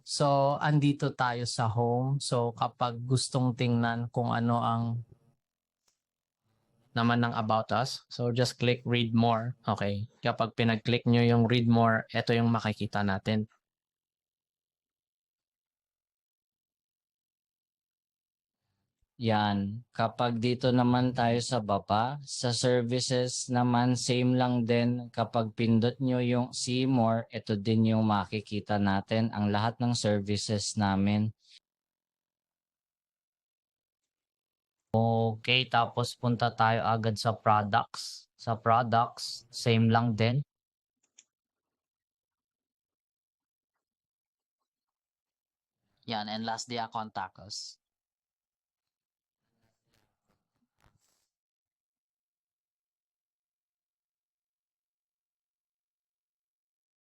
So, andito tayo sa home. So, kapag gustong tingnan kung ano ang naman ng about us, so just click read more. Okay. Kapag pinag-click nyo yung read more, ito yung makikita natin. Yan. Kapag dito naman tayo sa baba, sa services naman same lang din. Kapag pindot nyo yung see more, ito din yung makikita natin ang lahat ng services namin. Okay, tapos punta tayo agad sa products. Sa products, same lang din. Yan, and last day, contact us.